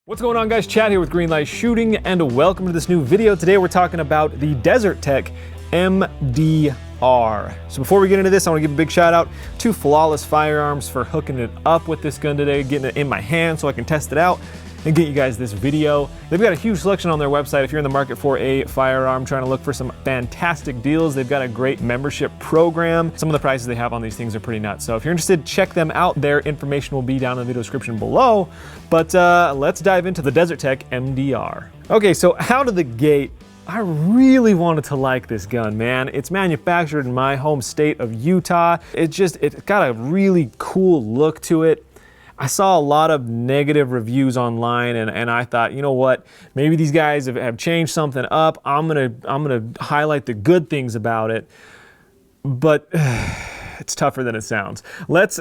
What's going on, guys? Chad here with Greenlight Shooting, and welcome to this new video. Today we're talking about the Desert Tech MDR. So before we get into this, I want to give a big shout out to Flawless Firearms for hooking it up with this gun today, getting it in my hand so I can test it out and get you guys this video. They've got a huge selection on their website. If you're in the market for a firearm, trying to look for some fantastic deals, they've got a great membership program. Some of the prices they have on these things are pretty nuts. So if you're interested, check them out. Their information will be down in the video description below. But let's dive into the Desert Tech MDR. Okay, so out of the gate, I really wanted to like this gun, man. It's manufactured in my home state of Utah. It's got a really cool look to it. I saw a lot of negative reviews online, and I thought, you know what, maybe these guys have changed something up. I'm gonna highlight the good things about it, but it's tougher than it sounds. Let's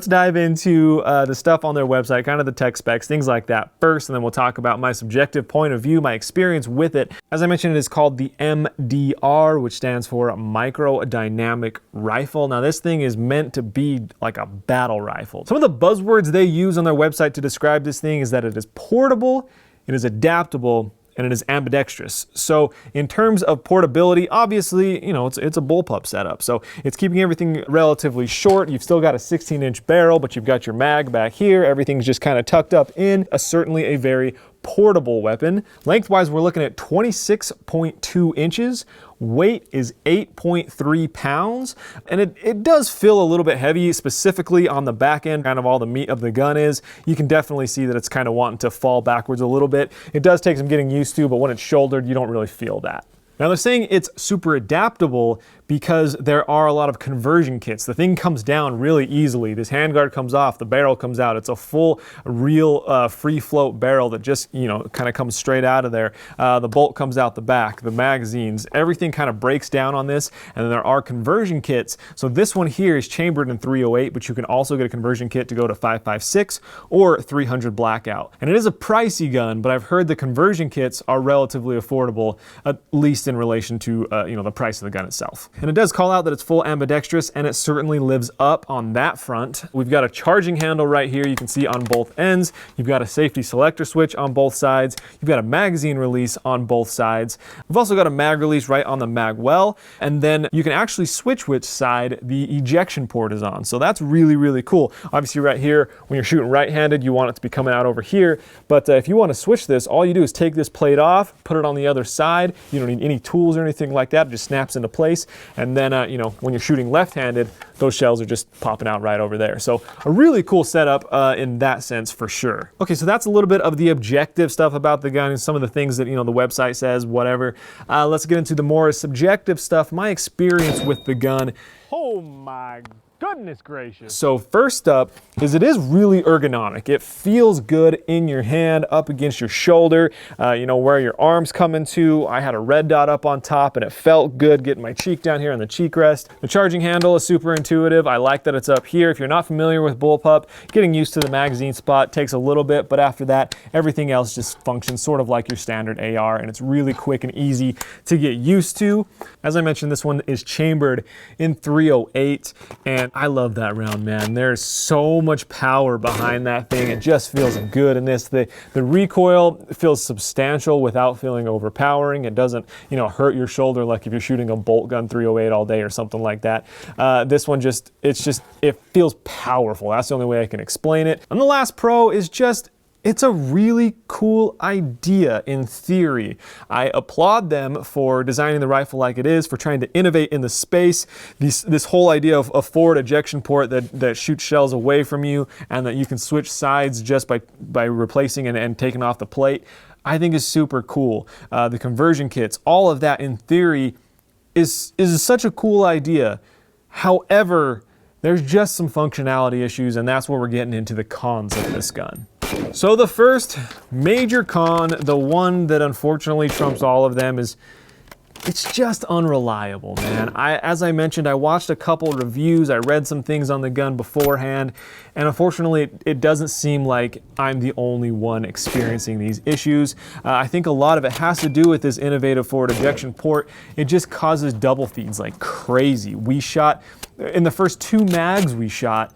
dive into the stuff on their website, kind of the tech specs, things like that first, and then we'll talk about my subjective point of view, my experience with it. As I mentioned, it is called the MDR, which stands for Micro Dynamic Rifle. Now, this thing is meant to be like a battle rifle. Some of the buzzwords they use on their website to describe this thing is that it is portable, it is adaptable, and it is ambidextrous. So in terms of portability, obviously, you know, it's a bullpup setup. So it's keeping everything relatively short. You've still got a 16-inch barrel, but you've got your mag back here. Everything's just kind of tucked up in. Certainly a very portable weapon. Lengthwise, we're looking at 26.2 inches. Weight is 8.3 pounds, and it does feel a little bit heavy, specifically on the back end, kind of all the meat of the gun is. You can definitely see that it's kind of wanting to fall backwards a little bit. It does take some getting used to, but when it's shouldered, you don't really feel that. Now, they're saying it's super adaptable because there are a lot of conversion kits. The thing comes down really easily. This handguard comes off, the barrel comes out. It's a full, real free float barrel that just, you know, kind of comes straight out of there. The bolt comes out the back, the magazines, everything kind of breaks down on this. And then there are conversion kits. So this one here is chambered in 308, but you can also get a conversion kit to go to 5.56 or 300 blackout. And it is a pricey gun, but I've heard the conversion kits are relatively affordable, at least in relation to you know, the price of the gun itself. And it does call out that it's full ambidextrous, and it certainly lives up on that front. We've got a charging handle right here, you can see on both ends. You've got a safety selector switch on both sides. You've got a magazine release on both sides. We've also got a mag release right on the mag well, and then you can actually switch which side the ejection port is on. So that's really, really cool. Obviously right here, when you're shooting right-handed, you want it to be coming out over here. But if you want to switch this, all you do is take this plate off, put it on the other side. You don't need any tools or anything like that. It just snaps into place. And then, you know, when you're shooting left-handed, those shells are just popping out right over there. So a really cool setup in that sense for sure. Okay, so that's a little bit of the objective stuff about the gun and some of the things that, you know, the website says, whatever. Let's get into the more subjective stuff, my experience with the gun. Oh my goodness gracious. So first up is it is really ergonomic. It feels good in your hand, up against your shoulder, you know, where your arm's coming to. I had a red dot up on top and it felt good getting my cheek down here on the cheek rest. The charging handle is super intuitive. I like that it's up here. If you're not familiar with bullpup, getting used to the magazine spot takes a little bit, but after that, everything else just functions sort of like your standard AR, and it's really quick and easy to get used to. As I mentioned, this one is chambered in 308, and I love that round, man. There's so much power behind that thing. It just feels good in this. The recoil feels substantial without feeling overpowering. It doesn't, you know, hurt your shoulder like if you're shooting a bolt gun 308 all day or something like that. This one it feels powerful. That's the only way I can explain it. And the last pro is just, it's a really cool idea in theory. I applaud them for designing the rifle like it is, for trying to innovate in the space. This whole idea of a forward ejection port that shoots shells away from you, and that you can switch sides just by replacing and taking off the plate, I think is super cool. The conversion kits, all of that in theory is such a cool idea. However, there's just some functionality issues, and that's where we're getting into the cons of this gun. So the first major con, the one that unfortunately trumps all of them, is it's just unreliable, man. As I mentioned, I watched a couple reviews, I read some things on the gun beforehand, and unfortunately, it doesn't seem like I'm the only one experiencing these issues. I think a lot of it has to do with this innovative forward ejection port. It just causes double feeds like crazy. We shot, in the first 2 mags we shot,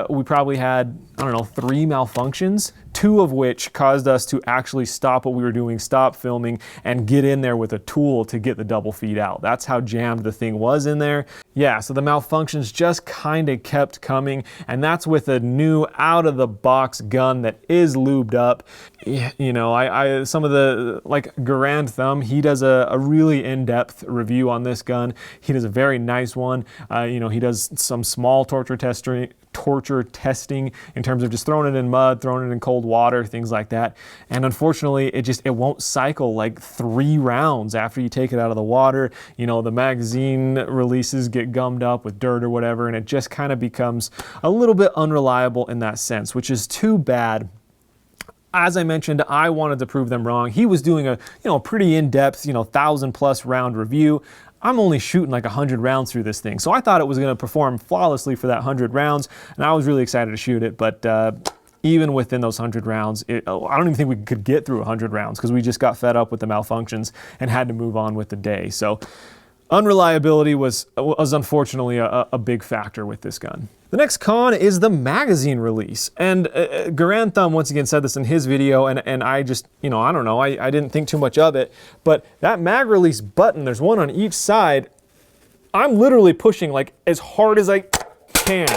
we probably had, I don't know, 3 malfunctions. 2 of which caused us to actually stop what we were doing, stop filming, and get in there with a tool to get the double feed out. That's how jammed the thing was in there. Yeah, so the malfunctions just kind of kept coming, and that's with a new out-of-the-box gun that is lubed up. You know, some of the, like Garand Thumb, he does a really in-depth review on this gun. He does a very nice one. You know, he does some small torture testing in terms of just throwing it in mud, throwing it in cold water, things like that. And unfortunately, it won't cycle like 3 rounds after you take it out of the water. You know, the magazine releases get gummed up with dirt or whatever, and it just kind of becomes a little bit unreliable in that sense, which is too bad. As I mentioned, I wanted to prove them wrong. He was doing a pretty in-depth, 1,000+ round review. I'm only shooting like 100 rounds through this thing. So I thought it was going to perform flawlessly for that 100 rounds, and I was really excited to shoot it. But even within those 100 rounds, I don't even think we could get through 100 rounds because we just got fed up with the malfunctions and had to move on with the day. So unreliability was unfortunately a big factor with this gun. The next con is the magazine release. And Garand Thumb once again said this in his video, and I just, I don't know, I didn't think too much of it, but that mag release button, there's one on each side. I'm literally pushing like as hard as I can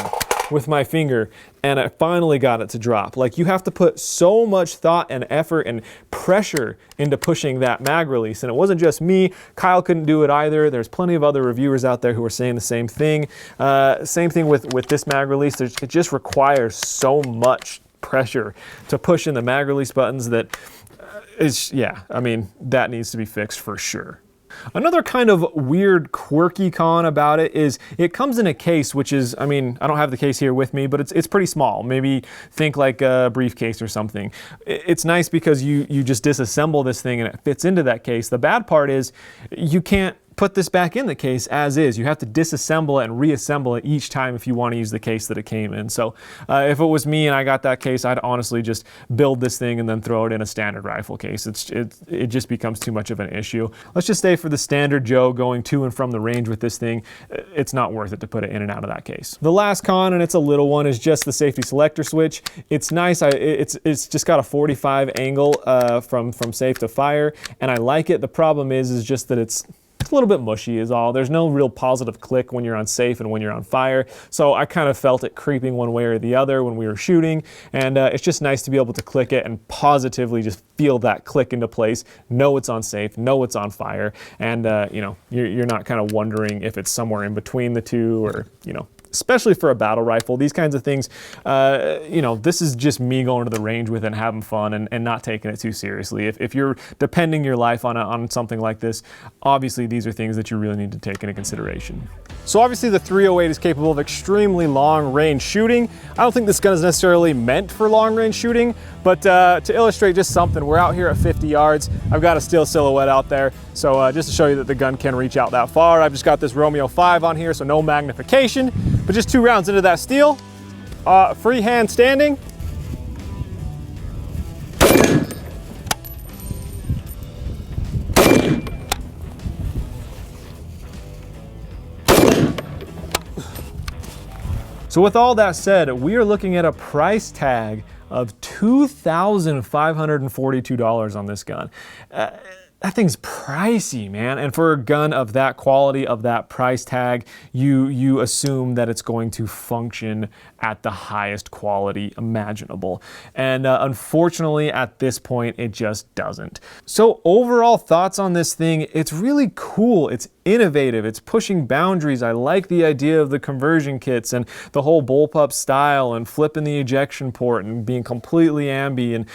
with my finger, and I finally got it to drop. Like, you have to put so much thought and effort and pressure into pushing that mag release. And it wasn't just me. Kyle couldn't do it either. There's plenty of other reviewers out there who are saying the same thing. Same thing with this mag release. It just requires so much pressure to push in the mag release buttons that that needs to be fixed for sure. Another kind of weird, quirky con about it is it comes in a case, which is, I don't have the case here with me, but it's pretty small. Maybe think like a briefcase or something. It's nice because you just disassemble this thing and it fits into that case. The bad part is you can't put this back in the case as is. You have to disassemble it and reassemble it each time if you want to use the case that it came in. So if it was me and I got that case, I'd honestly just build this thing and then throw it in a standard rifle case. It just becomes too much of an issue. Let's just say for the standard Joe going to and from the range with this thing, it's not worth it to put it in and out of that case. The last con, and it's a little one, is just the safety selector switch. It's nice. It's just got a 45 angle from safe to fire, and I like it. The problem is just that it's a little bit mushy is all. There's no real positive click when you're on safe and when you're on fire. So I kind of felt it creeping one way or the other when we were shooting. And it's just nice to be able to click it and positively just feel that click into place, know it's on safe, know it's on fire. And you're not kind of wondering if it's somewhere in between the two, or, especially for a battle rifle, these kinds of things, this is just me going to the range with it and having fun and not taking it too seriously. If you're depending your life on something like this, obviously these are things that you really need to take into consideration. So obviously the 308 is capable of extremely long range shooting. I don't think this gun is necessarily meant for long range shooting, but to illustrate just something, we're out here at 50 yards. I've got a steel silhouette out there. So just to show you that the gun can reach out that far, I've just got this Romeo 5 on here, so no magnification, but just 2 rounds into that steel, free hand standing. So with all that said, we are looking at a price tag of $2,542 on this gun. That thing's pricey, man. And for a gun of that quality, of that price tag, you assume that it's going to function at the highest quality imaginable. And unfortunately, at this point, it just doesn't. So overall thoughts on this thing, it's really cool. It's innovative. It's pushing boundaries. I like the idea of the conversion kits and the whole bullpup style and flipping the ejection port and being completely ambi. And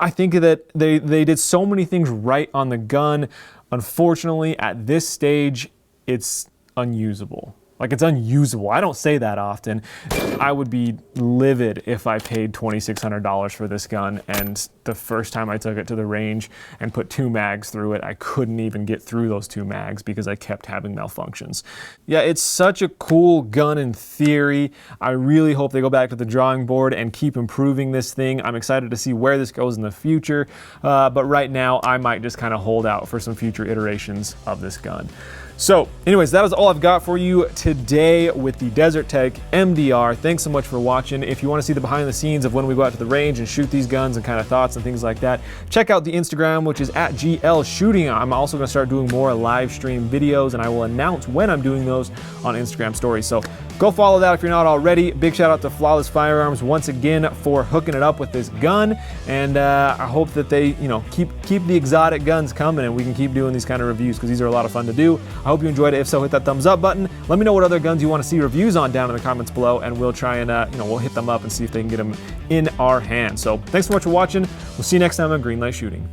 I think that they did so many things right on the gun. Unfortunately, at this stage, it's unusable. Like, it's unusable. I don't say that often. I would be livid if I paid $2,600 for this gun, and the first time I took it to the range and put 2 mags through it, I couldn't even get through those 2 mags because I kept having malfunctions. Yeah, it's such a cool gun in theory. I really hope they go back to the drawing board and keep improving this thing. I'm excited to see where this goes in the future, but right now I might just kind of hold out for some future iterations of this gun. So anyways, that is all I've got for you today with the Desert Tech MDR. Thanks so much for watching. If you want to see the behind the scenes of when we go out to the range and shoot these guns and kind of thoughts and things like that, check out the Instagram, which is at GL Shooting. I'm also going to start doing more live stream videos, and I will announce when I'm doing those on Instagram stories. So go follow that if you're not already. Big shout out to Flawless Firearms once again for hooking it up with this gun, and I hope that they, keep the exotic guns coming and we can keep doing these kind of reviews because these are a lot of fun to do. I hope you enjoyed it. If so, hit that thumbs up button. Let me know what other guns you want to see reviews on down in the comments below, and we'll try and we'll hit them up and see if they can get them in our hands. So thanks so much for watching. We'll see you next time on Greenlight Shooting.